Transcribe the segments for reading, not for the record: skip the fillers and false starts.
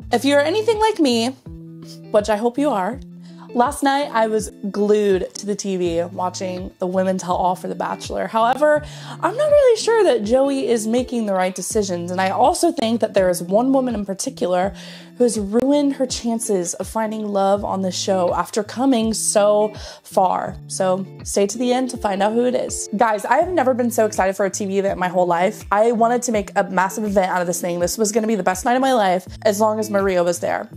If you're anything like me, which I hope you are, last night I was glued to the TV watching the women tell all for The Bachelor. However, I'm not really sure that Joey is making the right decisions, and I also think that there is one woman in particular who has ruined her chances of finding love on the show after coming so far. So stay to the end to find out who it is. Guys, I have never been so excited for a TV event in my whole life. I wanted to make a massive event out of this thing. This was gonna be the best night of my life as long as Maria was there.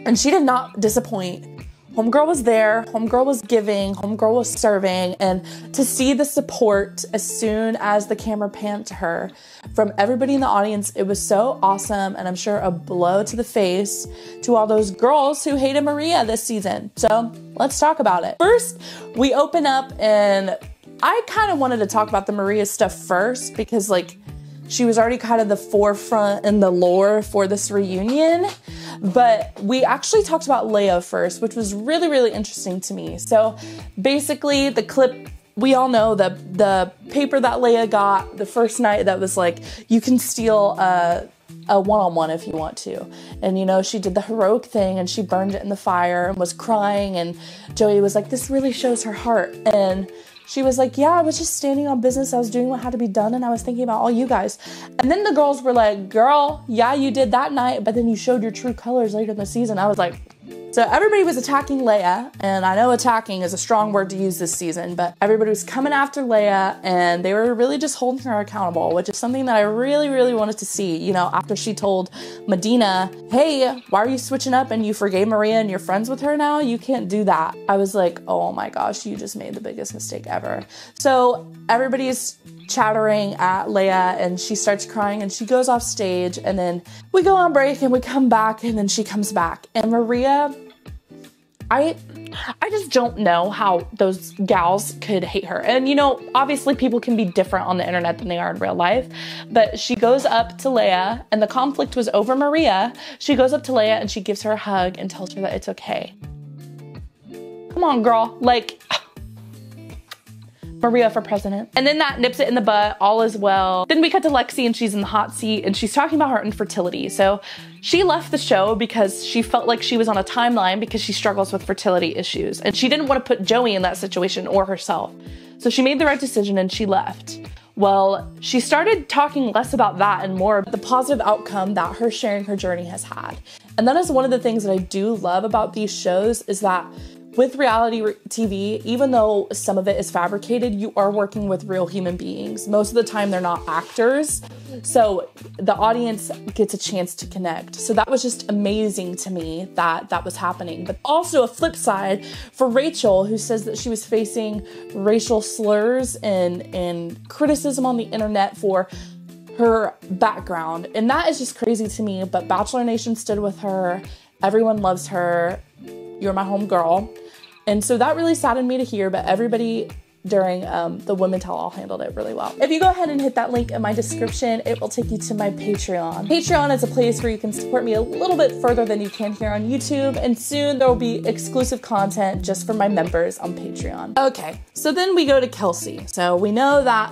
And she did not disappoint. Homegirl was there, homegirl was giving, homegirl was serving, and to see the support as soon as the camera panned to her from everybody in the audience, it was so awesome, and I'm sure a blow to the face to all those girls who hated Maria this season. So let's talk about it. First, we open up, and I kind of wanted to talk about the Maria stuff first because like she was already kind of the forefront in the lore for this reunion. But we actually talked about Leia first, which was really, really interesting to me. So basically the clip, we all know the paper that Leia got the first night that was like, you can steal a one-on-one if you want to. And you know, she did the heroic thing and she burned it in the fire and was crying. And Joey was like, this really shows her heart. And she was like, yeah, I was just standing on business. I was doing what had to be done. And I was thinking about all you guys. And then the girls were like, girl, yeah, you did that night. But then you showed your true colors later in the season. I was like, so everybody was attacking Leia. And I know attacking is a strong word to use this season, but everybody was coming after Leia and they were really just holding her accountable, which is something that I really, really wanted to see. You know, after she told Medina, hey, why are you switching up and you forgave Maria and you're friends with her now? You can't do that. I was like, oh my gosh, you just made the biggest mistake ever. So everybody's chattering at Leia and she starts crying and she goes off stage, and then we go on break and we come back and then she comes back. And Maria, I just don't know how those gals could hate her. And you know, obviously people can be different on the internet than they are in real life, but she goes up to Leia and the conflict was over Maria. She goes up to Leia and she gives her a hug and tells her that it's okay. Come on, girl. Like, Maria for president. And then that nips it in the butt, all is well. Then we cut to Lexi and she's in the hot seat and she's talking about her infertility. So she left the show because she felt like she was on a timeline because she struggles with fertility issues. And she didn't want to put Joey in that situation or herself. So she made the right decision and she left. Well, she started talking less about that and more about the positive outcome that her sharing her journey has had. And that is one of the things that I do love about these shows is that with reality TV, even though some of it is fabricated, you are working with real human beings. Most of the time, they're not actors. So the audience gets a chance to connect. So that was just amazing to me that that was happening. But also a flip side for Rachel, who says that she was facing racial slurs and criticism on the internet for her background. And that is just crazy to me. But Bachelor Nation stood with her. Everyone loves her. You're my home girl. And so that really saddened me to hear, but everybody during the Women Tell All handled it really well. If you go ahead and hit that link in my description, it will take you to my Patreon. Patreon is a place where you can support me a little bit further than you can here on YouTube, and soon there will be exclusive content just for my members on Patreon. Okay, so then we go to Kelsey. So we know that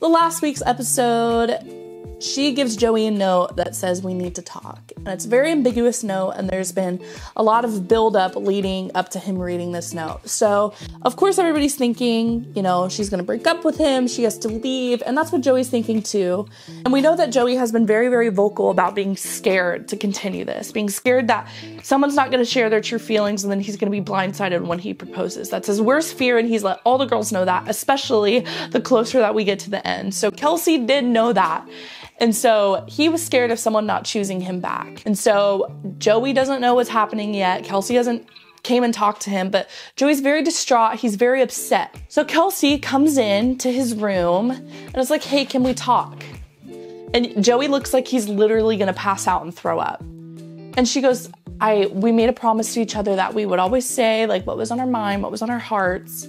the last week's episode, she gives Joey a note that says we need to talk. And it's a very ambiguous note, and there's been a lot of buildup leading up to him reading this note. So, of course, everybody's thinking, you know, she's gonna break up with him, she has to leave, and that's what Joey's thinking too. And we know that Joey has been very, very vocal about being scared to continue this, being scared that someone's not gonna share their true feelings and then he's gonna be blindsided when he proposes. That's his worst fear, and he's let all the girls know that, especially the closer that we get to the end. So Kelsey did know that. And so he was scared of someone not choosing him back. And so Joey doesn't know what's happening yet. Kelsey hasn't came and talked to him, but Joey's very distraught. He's very upset. So Kelsey comes in to his room and is like, hey, can we talk? And Joey looks like he's literally gonna pass out and throw up. And she goes, we made a promise to each other that we would always say like what was on our mind, what was on our hearts.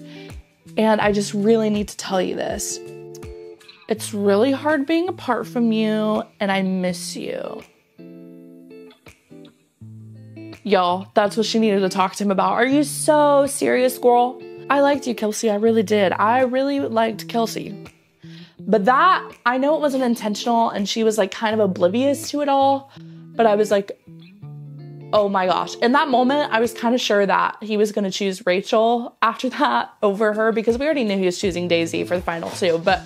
And I just really need to tell you this. It's really hard being apart from you, and I miss you. Y'all, that's what she needed to talk to him about. Are you so serious, girl? I liked you, Kelsey. I really did. I really liked Kelsey. But that, I know it wasn't intentional, and she was like kind of oblivious to it all. But I was like, oh my gosh. In that moment, I was kind of sure that he was gonna choose Rachel after that over her, because we already knew he was choosing Daisy for the final 2, but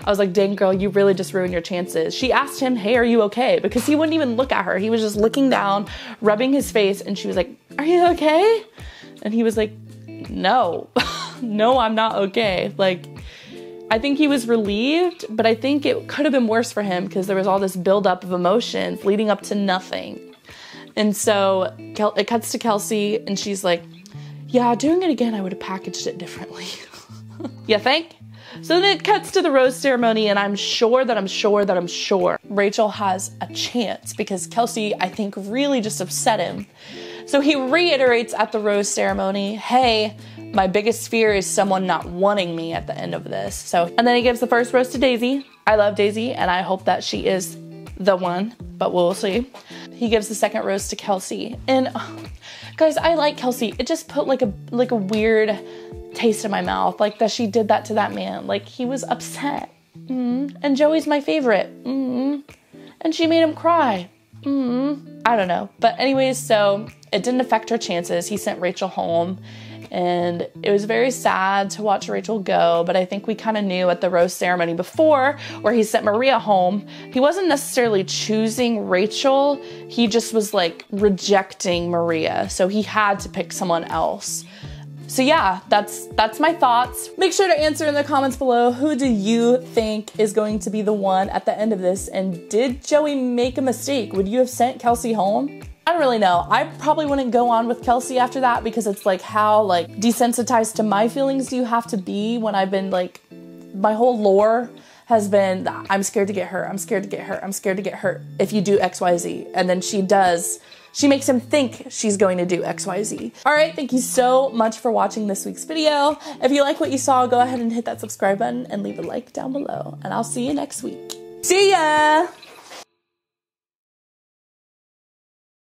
I was like, dang girl, you really just ruined your chances. She asked him, hey, are you okay? Because he wouldn't even look at her. He was just looking down, rubbing his face, and she was like, are you okay? And he was like, no, no, I'm not okay. Like, I think he was relieved, but I think it could have been worse for him because there was all this buildup of emotions leading up to nothing. And so it cuts to Kelsey, and she's like, yeah, doing it again, I would have packaged it differently. You think? So then it cuts to the rose ceremony, and I'm sure Rachel has a chance, because Kelsey, I think, really just upset him. So he reiterates at the rose ceremony, hey, my biggest fear is someone not wanting me at the end of this. So, and then he gives the first rose to Daisy. I love Daisy, and I hope that she is the one, but we'll see. He gives the second rose to Kelsey. And guys, I like Kelsey. It just put like a weird taste in my mouth, like that she did that to that man. Like, he was upset. And Joey's my favorite. And she made him cry. I don't know. But anyways, so it didn't affect her chances. He sent Rachel home, and it was very sad to watch Rachel go, but I think we kind of knew at the rose ceremony before, where he sent Maria home, he wasn't necessarily choosing Rachel, he just was like rejecting Maria, so he had to pick someone else. So yeah, that's my thoughts. Make sure to answer in the comments below, who do you think is going to be the one at the end of this, and did Joey make a mistake? Would you have sent Kelsey home? I don't really know. I probably wouldn't go on with Kelsey after that, because it's like, how like desensitized to my feelings do you have to be when I've been like, my whole lore has been, I'm scared to get hurt, I'm scared to get hurt, I'm scared to get hurt if you do XYZ. And then she makes him think she's going to do XYZ. All right, thank you so much for watching this week's video. If you like what you saw, go ahead and hit that subscribe button and leave a like down below, and I'll see you next week. See ya!